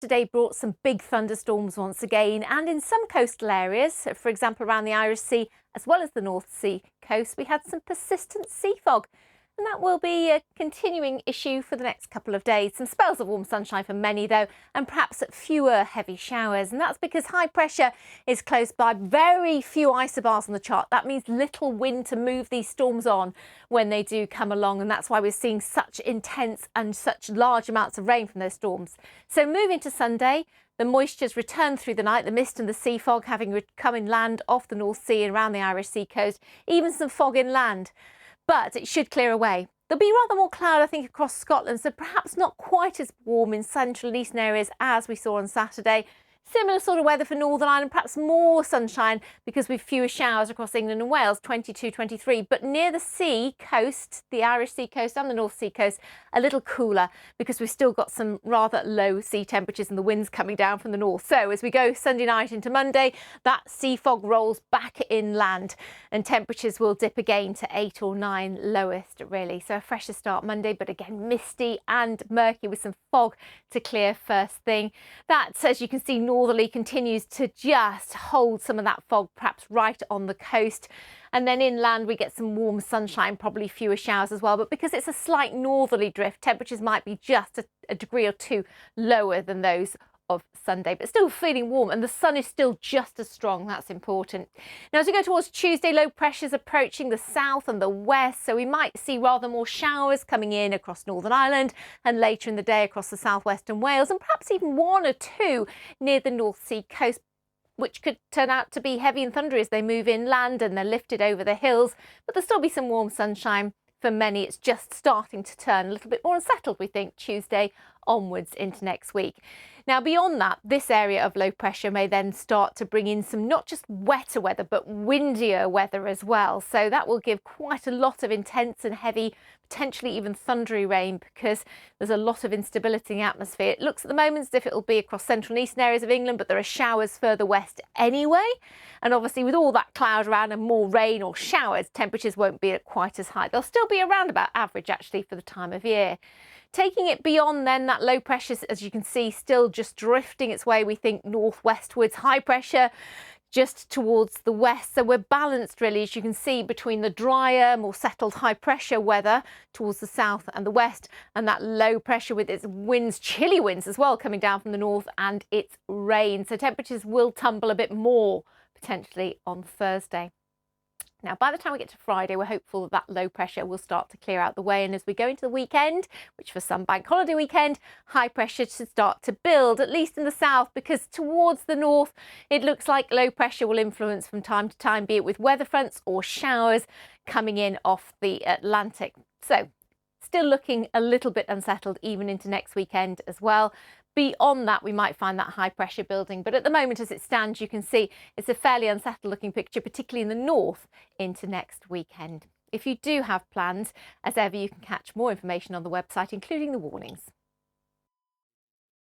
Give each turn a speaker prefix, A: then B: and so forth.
A: yesterday brought some big thunderstorms once again, and in some coastal areas, for example around the Irish Sea as well as the North Sea coast, we had some persistent sea fog. And that will be a continuing issue for the next couple of days. Some spells of warm sunshine for many though, and perhaps fewer heavy showers. And that's because high pressure is close by. Very few isobars on the chart. That means little wind to move these storms on when they do come along. And that's why we're seeing such intense and such large amounts of rain from those storms. So moving to Sunday, the moisture's returned through the night, the mist and the sea fog having come inland off the North Sea and around the Irish Sea coast, even some fog inland. But it should clear away. There'll be rather more cloud, I think, across Scotland, so perhaps not quite as warm in central and eastern areas as we saw on Saturday. Similar sort of weather for Northern Ireland, perhaps more sunshine because we've fewer showers across England and Wales, 22, 23. But near the sea coast, the Irish Sea coast and the North Sea coast, a little cooler because we've still got some rather low sea temperatures and the winds coming down from the north. So as we go Sunday night into Monday, that sea fog rolls back inland and temperatures will dip again to 8 or 9 lowest really. So a fresher start Monday, but again misty and murky with some fog to clear first thing. That, as you can see, northerly continues to just hold some of that fog perhaps right on the coast, and then inland we get some warm sunshine, probably fewer showers as well, but because it's a slight northerly drift, temperatures might be just a degree or two lower than those of Sunday, but still feeling warm, and the sun is still just as strong. That's important. Now as we go towards Tuesday, low pressures approaching the south and the west, so we might see rather more showers coming in across Northern Ireland and later in the day across the southwest and Wales, and perhaps even 1 or 2 near the North Sea coast, which could turn out to be heavy and thundery as they move inland and they're lifted over the hills. But there'll still be some warm sunshine. For many, it's just starting to turn a little bit more unsettled, we think, Tuesday onwards into next week. Now, beyond that, this area of low pressure may then start to bring in some not just wetter weather, but windier weather as well. So that will give quite a lot of intense and heavy, potentially even thundery rain, because there's a lot of instability in the atmosphere. It looks at the moment as if it will be across central and eastern areas of England, but there are showers further west anyway. And obviously with all that cloud around and more rain or showers, temperatures won't be quite as high. They'll still be around about average actually for the time of year. Taking it beyond then, that low pressure, as you can see, still just drifting its way, we think, northwestwards. High pressure just towards the west. So we're balanced really, as you can see, between the drier, more settled high pressure weather towards the south and the west, and that low pressure with its winds, chilly winds as well, coming down from the north, and its rain. So temperatures will tumble a bit more potentially on Thursday. Now, by the time we get to Friday, we're hopeful that that low pressure will start to clear out the way. And as we go into the weekend, which for some bank holiday weekend, high pressure should start to build, at least in the south, because towards the north, it looks like low pressure will influence from time to time, be it with weather fronts or showers coming in off the Atlantic. So still looking a little bit unsettled even into next weekend as well. Beyond that, we might find that high pressure building, but at the moment as it stands, you can see it's a fairly unsettled looking picture, particularly in the north into next weekend. If you do have plans, as ever, you can catch more information on the website, including the warnings.